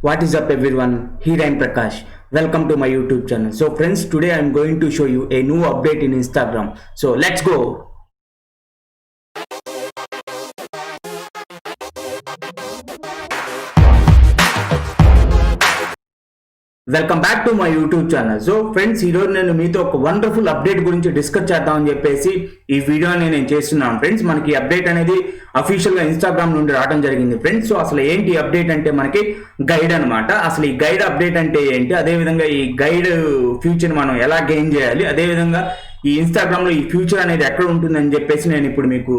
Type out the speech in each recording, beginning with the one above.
What is up everyone, here I am Prakash. Welcome to my YouTube channel. So friends, today I am going to show you a new update in Instagram. So let's go. Welcome back to my YouTube channel. So friends, ఈరోజు నేను మీతో ఒక wonderful update గురించి discuss చేద్దామని చెప్పేసి ఈ వీడియోని నేను చేస్తున్నాను ఫ్రెండ్స్. మనకి అప్డేట్ అనేది అఫీషియల్గా ఇన్స్టాగ్రామ్ నుండి రావడం జరిగింది ఫ్రెండ్స్. సో అసలు ఏంటి అప్డేట్ అంటే మనకి గైడ్ అనమాట. అసలు ఈ గైడ్ అప్డేట్ అంటే ఏంటి, అదేవిధంగా ఈ గైడ్ ఫ్యూచర్ మనం ఎలా గెయిన్ చేయాలి, అదేవిధంగా ఈ ఇన్స్టాగ్రామ్ లో ఈ ఫ్యూచర్ అనేది ఎక్కడ ఉంటుందని చెప్పేసి నేను ఇప్పుడు మీకు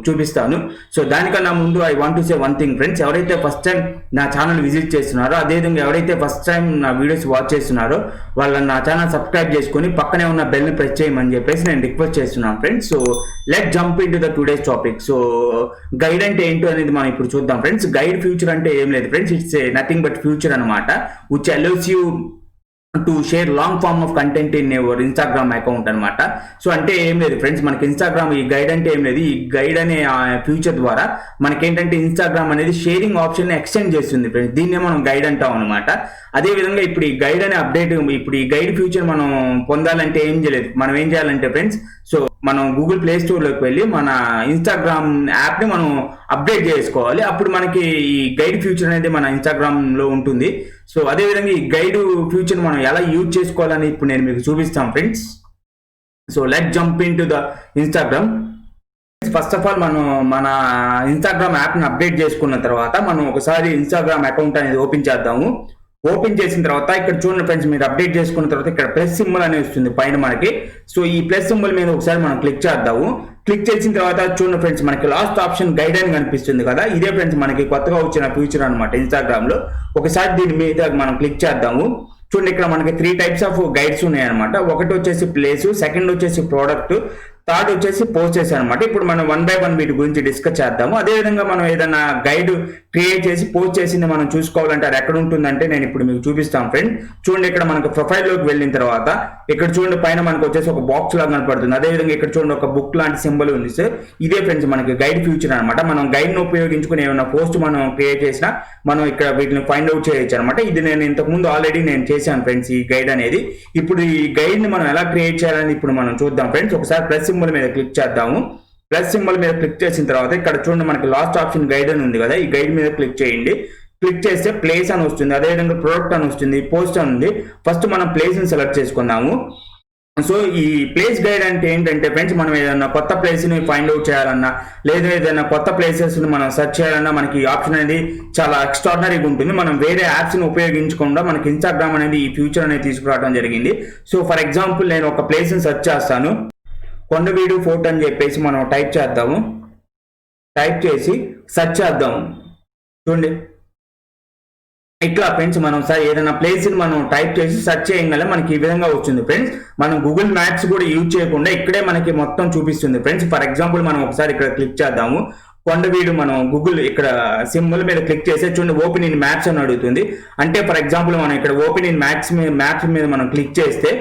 చూపిస్తాను. సో దానికన్నా ముందు I want to say one thing friends. ఎవరైతే ఫస్ట్ టైం నా ఛానల్ విజిట్ చేస్తున్నారో, అదేవిధంగా ఎవరైతే ఫస్ట్ టైం నా వీడియోస్ వాచ్ చేస్తున్నారో వాళ్ళని నా ఛానల్ సబ్స్క్రైబ్ చేసుకుని పక్కనే ఉన్న బెల్ని ప్రెస్ చేయమని చెప్పేసి నేను రిక్వెస్ట్ చేస్తున్నాను friends. So let jump in to the today's topic. So guide అంటే ఏంటో అనేది మనం ఇప్పుడు చూద్దాం ఫ్రెండ్స్. గైడ్ ఫ్యూచర్ అంటే ఏం లేదు friends, it's nothing but future అనమాట, which allows you to share long form of content in your Instagram account అనమాట. సో అంటే ఏం లేదు ఫ్రెండ్స్, మనకి ఇన్స్టాగ్రామ్ ఈ గైడ్ అంటే ఏం లేదు, ఈ గైడ్ అనే ఫ్యూచర్ ద్వారా మనకేంటంటే ఇన్స్టాగ్రామ్ అనేది షేరింగ్ ఆప్షన్ ఎక్స్టెండ్ చేస్తుంది ఫ్రెండ్స్. దీన్నే మనం గైడ్ అంటాం అనమాట. అదేవిధంగా ఇప్పుడు ఈ గైడ్ అనే అప్డేట్, ఇప్పుడు ఈ గైడ్ ఫ్యూచర్ మనం పొందాలంటే ఏం చేయలేదు, మనం ఏం చేయాలంటే ఫ్రెండ్స్, సో మనం గూగుల్ ప్లే స్టోర్లోకి వెళ్ళి మన ఇన్స్టాగ్రామ్ యాప్ని మనం అప్డేట్ చేసుకోవాలి. అప్పుడు మనకి ఈ గైడ్ ఫ్యూచర్ అనేది మన ఇన్స్టాగ్రామ్లో ఉంటుంది. సో అదేవిధంగా ఈ గైడ్ ఫ్యూచర్ మనం ఎలా యూజ్ చేసుకోవాలని ఇప్పుడు నేను మీకు చూపిస్తాను friends. So let jump in to the Instagram. First of all మనం మన ఇన్స్టాగ్రామ్ యాప్ని అప్డేట్ చేసుకున్న తర్వాత మనం ఒకసారి ఇన్స్టాగ్రామ్ అకౌంట్ అనేది ఓపెన్ చేద్దాము. ఓపెన్ చేసిన తర్వాత ఇక్కడ చూడండి ఫ్రెండ్స్, మీరు అప్డేట్ చేసుకున్న తర్వాత ఇక్కడ ప్లస్ సింబల్ అనేది వస్తుంది పైన మనకి. సో ఈ ప్లస్ సింబల్ మీద ఒకసారి మనం క్లిక్ చేద్దాము. క్లిక్ చేసిన తర్వాత చూడండి ఫ్రెండ్స్, మనకి లాస్ట్ ఆప్షన్ గైడ్ అని కనిపిస్తుంది కదా, ఇదే ఫ్రెండ్స్ మనకి కొత్తగా వచ్చిన ఫ్యూచర్ అనమాట ఇన్స్టాగ్రామ్ లో. ఒకసారి దీని మీద మనం క్లిక్ చేద్దాము. చూడండి, ఇక్కడ మనకి 3 టైప్స్ ఆఫ్ గైడ్స్ ఉన్నాయన్నమాట. ఒకటి వచ్చేసి ప్లేస్, సెకండ్ వచ్చేసి ప్రోడక్ట్, థర్డ్ వచ్చేసి పోస్టెస్ అనమాట. ఇప్పుడు మనం 1 by 1 వీటి గురించి డిస్కస్ చేద్దాము. అదేవిధంగా మనం ఏదైనా గైడ్ క్రియేట్ చేసి పోస్ట్ చేసింది మనం చూసుకోవాలంటే అది ఎక్కడ ఉంటుందంటే నేను ఇప్పుడు మీకు చూపిస్తాను ఫ్రెండ్. చూడండి, ఇక్కడ మనకు ప్రొఫైల్లోకి వెళ్ళిన తర్వాత ఇక్కడ చూడండి పైన మనకు వచ్చేసి ఒక బాక్స్ లాగా కనపడుతుంది. అదేవిధంగా ఇక్కడ చూడండి ఒక బుక్ లాంటి సింబల్ ఉంది సార్. ఇదే ఫ్రెండ్స్ మనకి గైడ్ ఫ్యూచర్ అనమాట. మనం గైడ్ను ఉపయోగించుకుని ఏమైనా పోస్ట్ మనం క్రియేట్ చేసినా మనం ఇక్కడ వీటిని ఫైండ్ అవుట్ చేయొచ్చు అనమాట. ఇది నేను ఇంతకుముందు ఆల్రెడీ నేను చేశాను ఫ్రెండ్స్ ఈ గైడ్ అనేది. ఇప్పుడు ఈ గైడ్ ని మనం ఎలా క్రియేట్ చేయాలని ఇప్పుడు మనం చూద్దాం ఫ్రెండ్స్. ఒకసారి ప్లస్ సింబల్ మీద క్లిక్ చేద్దాము. ప్లస్ సింబల్ మీద క్లిక్ చేసిన తర్వాత ఇక్కడ చూడండి మనకి లాస్ట్ ఆప్షన్ గైడ్ అని ఉంది కదా, ఈ గైడ్ మీద క్లిక్ చేయండి. క్లిక్ చేస్తే ప్లేస్ అని వస్తుంది, అదేవిధంగా ప్రొడక్ట్ అని వస్తుంది, పోస్ట్ అని ఉంది. ఫస్ట్ మనం ప్లేస్ ని సెలెక్ట్ చేసుకుందాము. సో ఈ ప్లేస్ గైడ్ అంటే ఏంటంటే ఫ్రెండ్స్, మనం ఏదైనా కొత్త ప్లేస్ ని ఫైండ్ అవుట్ చేయాలన్నా లేదా ఏదైనా కొత్త ప్లేసెస్ ని మనం సెర్చ్ చేయాలన్నా మనకి ఆప్షన్ అనేది చాలా ఎక్స్ట్రాడినరీగా ఉంటుంది. మనం వేరే యాప్స్ ని ఉపయోగించకుండా మనకి ఇన్స్టాగ్రామ్ అనేది ఈ ఫ్యూచర్ అనేది తీసుకురావడం జరిగింది. సో ఫర్ ఎగ్జాంపుల్ నేను ఒక ప్లేస్ ని సెర్చ్ చేస్తాను, కొండవీడు ఫోర్ట్ అని చెప్పేసి మనం టైప్ చేద్దాము. టైప్ చేసి సెర్చ్ చేద్దాము. చూడండి ఇట్లా ఫ్రెండ్స్, మనం సార్ ఏదైనా ప్లేస్ ని మనం టైప్ చేసి సెర్చ్ చేయగల మనకి ఈ విధంగా వస్తుంది ఫ్రెండ్స్. మనం గూగుల్ మ్యాప్స్ కూడా యూజ్ చేయకుండా ఇక్కడే మనకి మొత్తం చూపిస్తుంది ఫ్రెండ్స్. ఫర్ ఎగ్జాంపుల్ మనం ఒకసారి ఇక్కడ క్లిక్ చేద్దాము. కొండవీడు మనం గూగుల్ ఇక్కడ సింబల్ మీద క్లిక్ చేస్తే చూడండి ఓపెన్ ఇన్ మ్యాప్స్ అని అడుగుతుంది. అంటే ఫర్ ఎగ్జాంపుల్ మనం ఇక్కడ ఓపెన్ ఇన్ మ్యాప్స్ మీద మనం క్లిక్ చేస్తే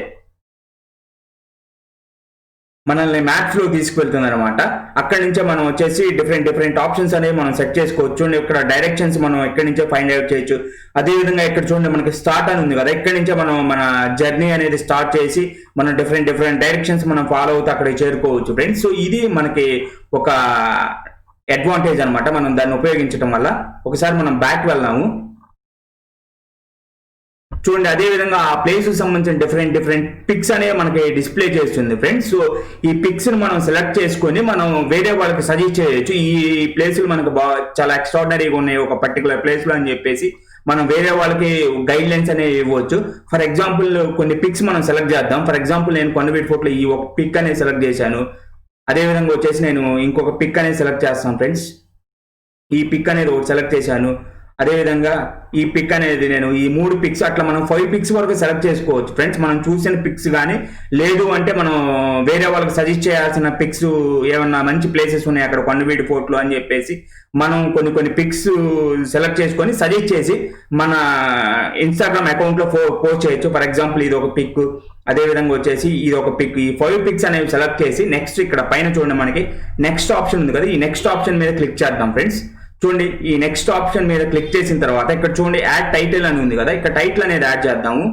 మనల్ని మ్యాప్స్ లో తీసుకువెళ్తుంది అనమాట. అక్కడి నుంచే మనం వచ్చేసి డిఫరెంట్ ఆప్షన్స్ అనేవి మనం సెట్ చేసుకోవచ్చు. ఇక్కడ డైరెక్షన్స్ మనం ఎక్కడి నుంచే ఫైండ్ అవుట్ చేయొచ్చు. అదేవిధంగా ఇక్కడ చూడండి మనకి స్టార్ట్ అని ఉంది కదా, ఇక్కడి నుంచే మనం మన జర్నీ అనేది స్టార్ట్ చేసి మనం డిఫరెంట్ డైరెక్షన్స్ మనం ఫాలో అవుతూ అక్కడికి చేరుకోవచ్చు ఫ్రెండ్స్. సో ఇది మనకి ఒక అడ్వాంటేజ్ అనమాట మనం దాన్ని ఉపయోగించడం వల్ల. ఒకసారి మనం బ్యాక్ వెళ్దాము. చూడండి, అదే విధంగా ఆ ప్లేస్ కి సంబంధించిన డిఫరెంట్ పిక్స్ అనేవి మనకి డిస్ప్లే చేస్తుంది ఫ్రెండ్స్. సో ఈ పిక్స్ ని మనం సెలెక్ట్ చేసుకొని మనం వేరే వాళ్ళకి సజెస్ట్ చేయొచ్చు. ఈ ప్లేసులు మనకు చాలా ఎక్స్ట్రాడినరీగా ఉన్నాయి ఒక పర్టికులర్ ప్లేస్ లో అని చెప్పేసి మనం వేరే వాళ్ళకి గైడ్ లైన్స్ అనేవి ఇవ్వచ్చు. ఫర్ ఎగ్జాంపుల్ కొన్ని పిక్స్ మనం సెలెక్ట్ చేద్దాం. ఫర్ ఎగ్జాంపుల్ నేను కొండవీడు ఫోర్ట్ లో ఈ ఒక పిక్ అనేది సెలెక్ట్ చేశాను. అదేవిధంగా వచ్చేసి నేను ఇంకొక పిక్ అనేది సెలెక్ట్ చేస్తాను ఫ్రెండ్స్. ఈ పిక్ అనేది ఒకటి సెలెక్ట్ చేశాను. అదేవిధంగా ఈ పిక్ అనేది నేను ఈ 3 పిక్స్ అట్లా మనం 5 పిక్స్ వరకు సెలెక్ట్ చేసుకోవచ్చు ఫ్రెండ్స్. మనం చూసిన పిక్స్ కానీ లేదు అంటే మనం వేరే వాళ్ళకి సజెస్ట్ చేయాల్సిన పిక్స్ ఏమన్నా మంచి ప్లేసెస్ ఉన్నాయి అక్కడ కొండవీడు ఫోర్ట్ లో అని చెప్పేసి మనం కొన్ని పిక్స్ సెలెక్ట్ చేసుకొని సజెస్ట్ చేసి మన ఇన్స్టాగ్రామ్ అకౌంట్ లో పోస్ట్ చేయొచ్చు. ఫర్ ఎగ్జాంపుల్ ఇది ఒక పిక్, అదేవిధంగా వచ్చేసి ఇది ఒక పిక్, ఈ 5 పిక్స్ అనేవి సెలెక్ట్ చేసి నెక్స్ట్ ఇక్కడ పైన చూడండి మనకి నెక్స్ట్ ఆప్షన్ ఉంది కదా, ఈ నెక్స్ట్ ఆప్షన్ మీద క్లిక్ చేద్దాం ఫ్రెండ్స్. చూడండి ఈ నెక్స్ట్ ఆప్షన్ మీద క్లిక్ చేసిన తర్వాత ఇక్కడ చూడండి యాడ్ టైటిల్ అని ఉంది కదా, ఇక్కడ టైటిల్ అనేది యాడ్ చేద్దాము.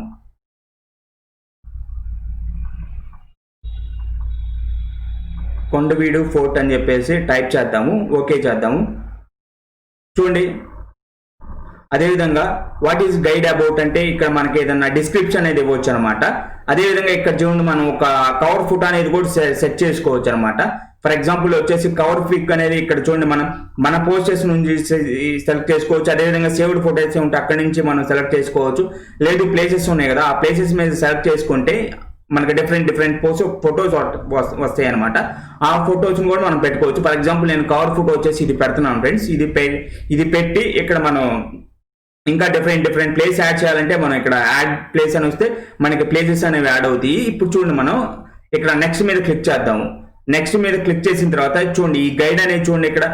కొండవీడు ఫోర్ట్ అని చెప్పేసి టైప్ చేద్దాము, ఓకే చేద్దాము. చూడండి అదేవిధంగా వాట్ ఈస్ గైడ్ అబౌట్ అంటే ఇక్కడ మనకి ఏదన్నా డిస్క్రిప్షన్ అనేది ఇవ్వచ్చు అనమాట. అదేవిధంగా ఇక్కడ చూడండి మనం ఒక కవర్ ఫోటో అనేది కూడా సెట్ చేసుకోవచ్చు అనమాట. ఫర్ ఎగ్జాంపుల్ వచ్చేసి కవర్ పిక్ అనేది ఇక్కడ చూడండి మనం మన పోస్టర్స్ నుంచి సెలెక్ట్ చేసుకోవచ్చు. అదేవిధంగా సేవ్డ్ ఫోటోస్ ఉంటే అక్కడి నుంచి మనం సెలెక్ట్ చేసుకోవచ్చు. లేదు ప్లేసెస్ ఉన్నాయి కదా, ఆ ప్లేసెస్ మీద సెలెక్ట్ చేసుకుంటే మనకి డిఫరెంట్ ఫొటోస్ వస్తాయి అనమాట. ఆ ఫొటోస్ కూడా మనం పెట్టుకోవచ్చు. ఫర్ ఎగ్జాంపుల్ నేను కవర్ ఫోటో వచ్చేసి ఇది పెడుతున్నాను ఫ్రెండ్స్. ఇది పెట్టి ఇక్కడ మనం ఇంకా డిఫరెంట్ ప్లేస్ యాడ్ చేయాలంటే మనం ఇక్కడ యాడ్ ప్లేస్ అని వస్తే మనకి ప్లేసెస్ అనేవి యాడ్ అవుతాయి. ఇప్పుడు చూడండి మనం ఇక్కడ నెక్స్ట్ మీద క్లిక్ చేద్దాము. నెక్స్ట్ మీద క్లిక్ చేసిన తర్వాత చూడండి ఈ గైడ్ అనేది చూడండి ఇక్కడ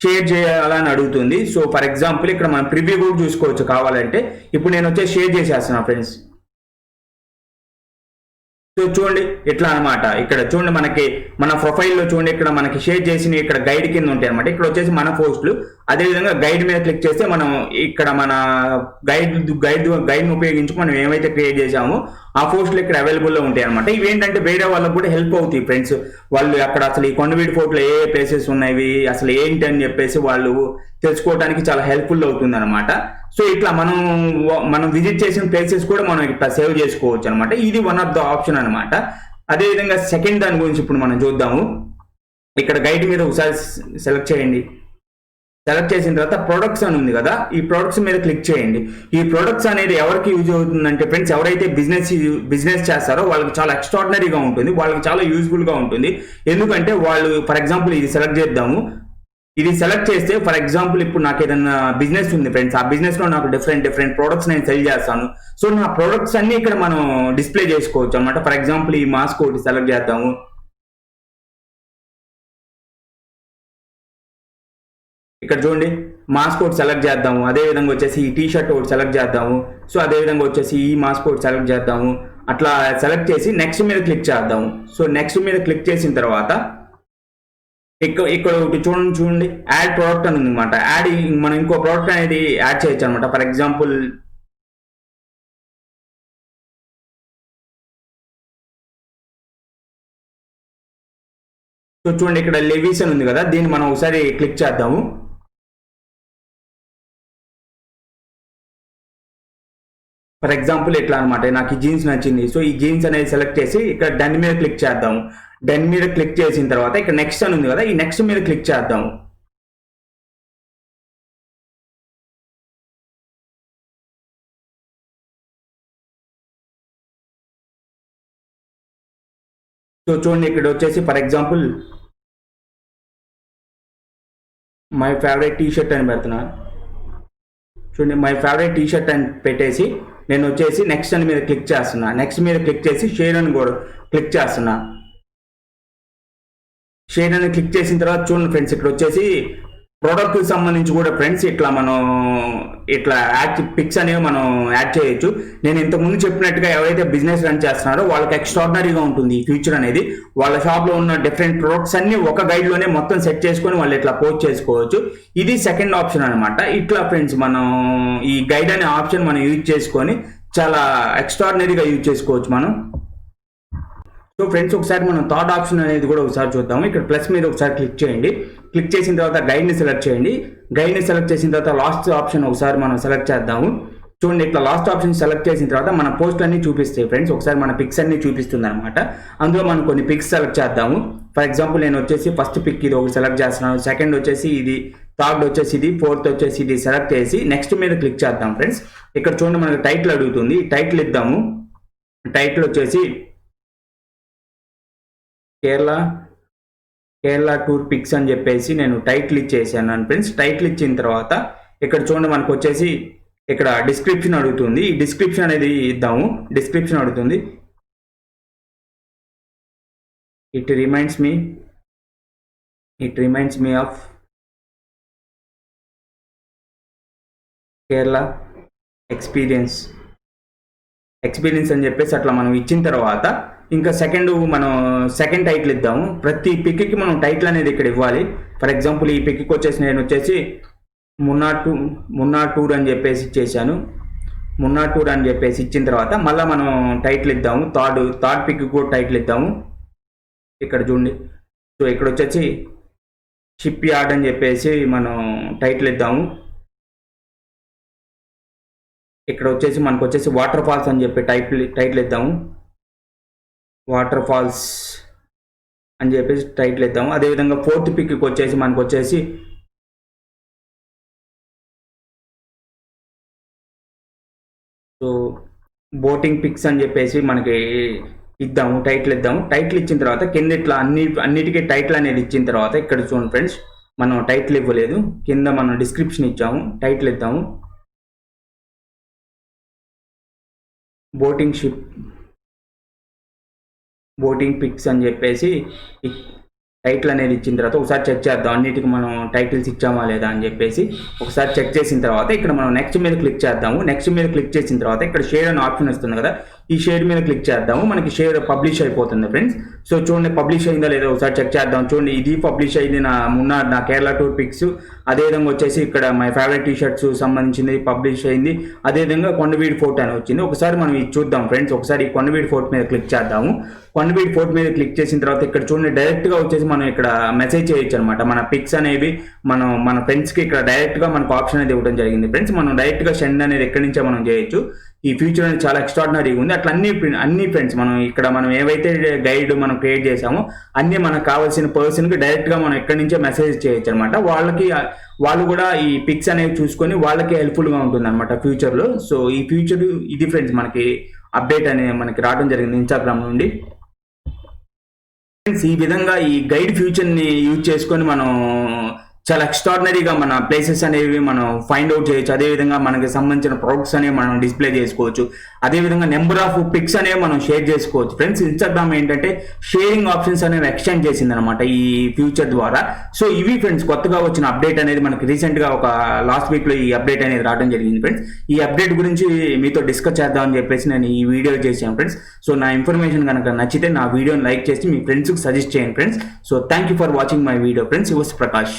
షేర్ చేయాలని అడుగుతుంది. సో ఫర్ ఎగ్జాంపుల్ ఇక్కడ మనం ప్రివ్యూ కూడా చూసుకోవచ్చు కావాలంటే. ఇప్పుడు నేను వచ్చి షేర్ చేసేస్తున్నాను ఫ్రెండ్స్. సో చూడండి ఇట్లా అనమాట. ఇక్కడ చూడండి మనకి మన ప్రొఫైల్లో చూడండి ఇక్కడ మనకి షేర్ చేసిన ఇక్కడ గైడ్ కింద ఉంటాయి అనమాట. ఇక్కడ వచ్చేసి మన పోస్టులు. అదేవిధంగా గైడ్ మీద క్లిక్ చేస్తే మనం ఇక్కడ మన గైడ్ ఉపయోగించి మనం ఏమైతే క్రియేట్ చేసామో ఆ పోస్టులు ఇక్కడ అవైలబుల్లో ఉంటాయి అనమాట. ఇవేంటంటే వేరే వాళ్ళకు కూడా హెల్ప్ అవుతాయి ఫ్రెండ్స్. వాళ్ళు అక్కడ అసలు ఈ కొండవీడి ఫోర్ట్లో ఏ ప్లేసెస్ ఉన్నాయి అసలు ఏంటి అని చెప్పేసి వాళ్ళు తెలుసుకోవడానికి చాలా హెల్ప్ఫుల్ అవుతుంది అనమాట. సో ఇట్లా మనం విజిట్ చేసిన ప్లేసెస్ కూడా మనం ఇట్లా సేవ్ చేసుకోవచ్చు అనమాట. ఇది వన్ ఆఫ్ ద ఆప్షన్ అనమాట. అదేవిధంగా సెకండ్ దాని గురించి ఇప్పుడు మనం చూద్దాము. ఇక్కడ గైడ్ మీద ఒకసారి సెలెక్ట్ చేయండి. సెలెక్ట్ చేసిన తర్వాత ప్రొడక్ట్స్ అని ఉంది కదా, ఈ ప్రొడక్ట్స్ మీద క్లిక్ చేయండి. ఈ ప్రొడక్ట్స్ అనేది ఎవరికి యూజ్ అవుతుందంటే ఫ్రెండ్స్ ఎవరైతే బిజినెస్ చేస్తారో వాళ్ళకి చాలా ఎక్స్ట్రాడినరీగా ఉంటుంది, వాళ్ళకి చాలా యూజ్ఫుల్గా ఉంటుంది. ఎందుకంటే వాళ్ళు ఫర్ ఎగ్జాంపుల్ ఇది సెలెక్ట్ చేద్దాము. ఇది సెలెక్ట్ చేస్తే ఫర్ ఎగ్జాంపుల్ ఇప్పుడు నాకు ఏదైనా బిజినెస్ ఉంది ఫ్రెండ్స్, ఆ బిజినెస్ లో నాకు డిఫరెంట్ ప్రొడక్ట్స్ నేను సెల్ చేస్తాను. సో నా ప్రొడక్ట్స్ అన్ని ఇక్కడ మనం డిస్ప్లే చేసుకోవచ్చు అనమాట. ఫర్ ఎగ్జాంపుల్ ఈ మాస్క్ ఒకటి సెలెక్ట్ చేద్దాము. ఇక్కడ చూడండి మాస్క్ ఒకటి సెలెక్ట్ చేద్దాము. అదేవిధంగా వచ్చేసి ఈ టీ షర్ట్ ఒకటి సెలెక్ట్ చేద్దాము. సో అదేవిధంగా వచ్చేసి ఈ మాస్క్ ఒకటి సెలెక్ట్ చేద్దాము. అట్లా సెలెక్ట్ చేసి నెక్స్ట్ మీద క్లిక్ చేద్దాము. సో నెక్స్ట్ మీద క్లిక్ చేసిన తర్వాత ఇక్కడ ఒకటి చూడండి యాడ్ ప్రోడక్ట్ అని ఉంది అనమాట. మనం ఇంకో ప్రోడక్ట్ అనేది యాడ్ చేయొచ్చు అనమాట. ఫర్ ఎగ్జాంపుల్ సో చూడండి ఇక్కడ లెవీస్ అని ఉంది కదా, దీన్ని మనం ఒకసారి క్లిక్ చేద్దాము. ఫర్ ఎగ్జాంపుల్ ఎట్లా అనమాట, నాకు ఈ జీన్స్ నచ్చింది. సో ఈ జీన్స్ అనేది సెలెక్ట్ చేసి ఇక్కడ డన్ మీద క్లిక్ చేద్దాము. డన్ మీద క్లిక్ చేసిన తర్వాత ఇక్కడ నెక్స్ట్ అని ఉంది కదా, ఈ నెక్స్ట్ మీద క్లిక్ చేద్దాము. సో చూడండి ఇక్కడ వచ్చేసి for example my favourite T shirt అని పెడుతున్నా. చూడండి మై ఫేవరెట్ టీ షర్ట్ అని పెట్టేసి నేను వచ్చేసి నెక్స్ట్ అని మీద క్లిక్ చేస్తున్నా. నెక్స్ట్ మీద క్లిక్ చేసి షేర్ అని కూడా క్లిక్ చేస్తున్నా. షేర్ అని క్లిక్ చేసిన తర్వాత చూడండి ఫ్రెండ్స్ ఇక్కడ వచ్చేసి ప్రోడక్ట్ సంబంధించి కూడా ఫ్రెండ్స్ ఇట్లా పిక్స్ అనేవి మనం యాడ్ చేయొచ్చు. నేను ఇంతకుముందు చెప్పినట్టుగా ఎవరైతే బిజినెస్ రన్ చేస్తున్నారో వాళ్ళకి ఎక్స్ట్రాడినరీగా ఉంటుంది ఈ ఫీచర్ అనేది. వాళ్ళ షాప్లో ఉన్న డిఫరెంట్ ప్రొడక్ట్స్ అన్ని ఒక గైడ్లోనే మొత్తం సెట్ చేసుకొని వాళ్ళు ఇట్లా పోస్ట్ చేసుకోవచ్చు. ఇది సెకండ్ ఆప్షన్ అనమాట. ఇట్లా ఫ్రెండ్స్ మనం ఈ గైడ్ అనే ఆప్షన్ మనం యూజ్ చేసుకొని చాలా ఎక్స్ట్రాడినరీగా యూజ్ చేసుకోవచ్చు మనం. సో ఫ్రెండ్స్ ఒకసారి మనం థర్డ్ ఆప్షన్ అనేది కూడా ఒకసారి చూద్దాము. ఇక్కడ ప్లస్ మీద ఒకసారి క్లిక్ చేయండి. క్లిక్ చేసిన తర్వాత గైడ్ని సెలెక్ట్ చేయండి. గైడ్ని సెలెక్ట్ చేసిన తర్వాత లాస్ట్ ఆప్షన్ ఒకసారి మనం సెలెక్ట్ చేద్దాము. చూడండి ఇట్లా లాస్ట్ ఆప్షన్ సెలెక్ట్ చేసిన తర్వాత మన పోస్ట్ అన్ని చూపిస్తాయి ఫ్రెండ్స్. ఒకసారి మన పిక్స్ అన్ని చూపిస్తుంది అనమాట. అందులో మనం కొన్ని పిక్స్ సెలెక్ట్ చేద్దాము. ఫర్ ఎగ్జాంపుల్ నేను వచ్చేసి ఫస్ట్ పిక్ ఇది ఒకటి సెలెక్ట్ చేస్తున్నాను, సెకండ్ వచ్చేసి ఇది, థర్డ్ వచ్చేసి ఇది, ఫోర్త్ వచ్చేసి ఇది సెలెక్ట్ చేసి నెక్స్ట్ మీద క్లిక్ చేద్దాం ఫ్రెండ్స్. ఇక్కడ చూడండి మనకి టైటిల్ అడుగుతుంది, టైటిల్ ఇద్దాము. టైటిల్ వచ్చేసి కేరళ టూర్ పిక్స్ అని చెప్పేసి నేను టైటిల్ ఇచ్చేసాను ఫ్రెండ్స్. టైటిల్ ఇచ్చిన తర్వాత ఇక్కడ చూడండి మనకు వచ్చేసి ఇక్కడ డిస్క్రిప్షన్ అడుగుతుంది. ఈ డిస్క్రిప్షన్ అనేది ఇద్దాము. డిస్క్రిప్షన్ అడుగుతుంది. It reminds me of Kerala experience అని చెప్పేసి అట్లా మనం ఇచ్చిన తర్వాత ఇంకా మనం సెకండ్ టైటిల్ ఇద్దాము. ప్రతి పిక్కి మనం టైటిల్ అనేది ఇక్కడ ఇవ్వాలి. ఫర్ ఎగ్జాంపుల్ ఈ పిక్కి వచ్చేసి నేను వచ్చేసి మున్నా టూర్ అని చెప్పేసి ఇచ్చేసాను. మున్నా టూర్ అని చెప్పేసి ఇచ్చిన తర్వాత మళ్ళీ మనం టైటిల్ ఇద్దాము. థర్డ్ పిక్ కూడా టైటిల్ ఇద్దాము. ఇక్కడ చూడండి. సో ఇక్కడ వచ్చేసి షిప్ యార్డ్ అని చెప్పేసి మనం టైటిల్ ఇద్దాము. ఇక్కడ వచ్చేసి మనకు వచ్చేసి వాటర్ ఫాల్స్ అని చెప్పి టైటిల్ ఇద్దాము. వాటర్ ఫాల్స్ అని చెప్పేసి టైటిల్ ఇద్దాము. అదేవిధంగా ఫోర్త్ పిక్కి వచ్చేసి మనకు వచ్చేసి సో బోటింగ్ పిక్స్ అని చెప్పేసి మనకి ఇద్దాము, టైటిల్ ఇద్దాము. టైటిల్ ఇచ్చిన తర్వాత కింద ఇట్లా అన్నిటికీ టైటిల్ అనేది ఇచ్చిన తర్వాత ఇక్కడ చూడండి ఫ్రెండ్స్, మనం టైటిల్ ఇవ్వలేదు, కింద మనం డిస్క్రిప్షన్ ఇచ్చాము, టైటిల్ ఇద్దాము. బోటింగ్ పిక్స్ అని చెప్పేసి టైటిల్ అనేది ఇచ్చిన తర్వాత ఒకసారి చెక్ చేద్దాం అన్నిటికీ మనం టైటిల్స్ ఇచ్చామా లేదా అని చెప్పేసి. ఒకసారి చెక్ చేసిన తర్వాత ఇక్కడ మనం నెక్స్ట్ మీద క్లిక్ చేద్దాము. నెక్స్ట్ మీద క్లిక్ చేసిన తర్వాత ఇక్కడ షేర్ అనే ఆప్షన్ వస్తుంది కదా, ఈ షేర్ మీద క్లిక్ చేద్దాము. మనకి షేర్ పబ్లిష్ అయిపోతుంది ఫ్రెండ్స్. సో చూడండి పబ్లిష్ అయిందా లేదా ఒకసారి చెక్ చేద్దాం. చూడండి ఇది పబ్లిష్ అయింది, నా కేరళ టూర్ పిక్స్. అదేవిధంగా వచ్చేసి ఇక్కడ మై ఫేవరెట్ టీ షర్ట్స్ సంబంధించింది పబ్లిష్ అయింది. అదేవిధంగా కొండవీడి ఫోర్ట్ అని వచ్చింది. ఒకసారి మనం ఇది చూద్దాం ఫ్రెండ్స్. ఒకసారి ఈ కొండవీడి ఫోర్ట్ మీద క్లిక్ చేద్దాము. కొండవీడి ఫోర్ట్ మీద క్లిక్ చేసిన తర్వాత ఇక్కడ చూడండి డైరెక్ట్గా వచ్చేసి మనం ఇక్కడ మెసేజ్ చేయొచ్చు అనమాట. మన పిక్స్ అనేవి మన ఫ్రెండ్స్కి ఇక్కడ డైరెక్ట్గా మనకు ఆప్షన్ అనేది ఇవ్వడం జరిగింది ఫ్రెండ్స్. మనం డైరెక్ట్గా సెండ్ అనేది ఎక్కడి నుంచే మనం చేయొచ్చు. ఈ ఫీచర్ అనేది చాలా ఎక్స్ట్రాడినరీగా ఉంది. అట్లా అన్ని ఫ్రెండ్స్ మనం ఏవైతే గైడ్ మనం క్రియేట్ చేసామో అన్ని మనకు కావాల్సిన పర్సన్కి డైరెక్ట్గా మనం ఎక్కడి నుంచే మెసేజ్ చేయొచ్చు అనమాట. వాళ్ళు కూడా ఈ పిక్స్ అనేవి చూసుకొని వాళ్ళకి హెల్ప్ఫుల్గా ఉంటుంది అనమాట ఫ్యూచర్లో. సో ఈ ఫ్యూచర్ ఇది ఫ్రెండ్స్, మనకి అప్డేట్ అనేది మనకి రావడం జరిగింది ఇన్స్టాగ్రామ్ నుండి. ఈ విధంగా ఈ గైడ్ ఫ్యూచర్ని యూజ్ చేసుకొని మనం చాలా ఎక్స్ట్రాడినరీగా మన ప్లేసెస్ అనేవి మనం ఫైండ్ అవుట్ చేయొచ్చు. అదేవిధంగా మనకి సంబంధించిన ప్రొడక్ట్స్ అనేవి మనం డిస్ప్లే చేసుకోవచ్చు. అదేవిధంగా నెంబర్ ఆఫ్ పిక్స్ అనేవి మనం షేర్ చేసుకోవచ్చు ఫ్రెండ్స్. ఇన్స్టాగ్రామ్ ఏంటంటే షేరింగ్ ఆప్షన్స్ అనేవి ఎక్స్టెండ్ చేసింది అనమాట ఈ ఫ్యూచర్ ద్వారా. సో ఇవి ఫ్రెండ్స్ కొత్తగా వచ్చిన అప్డేట్ అనేది మనకి రీసెంట్గా ఒక లాస్ట్ వీక్లో ఈ అప్డేట్ అనేది రావడం జరిగింది ఫ్రెండ్స్. ఈ అప్డేట్ గురించి మీతో డిస్కస్ చేద్దామని చెప్పేసి నేను ఈ వీడియో చేశాను ఫ్రెండ్స్. సో నా ఇన్ఫర్మేషన్ కనుక నచ్చితే నా వీడియోని లైక్ చేసి మీ ఫ్రెండ్స్కి సజెస్ట్ చేయండి friends. So thank you for watching my video friends. Yours Prakash.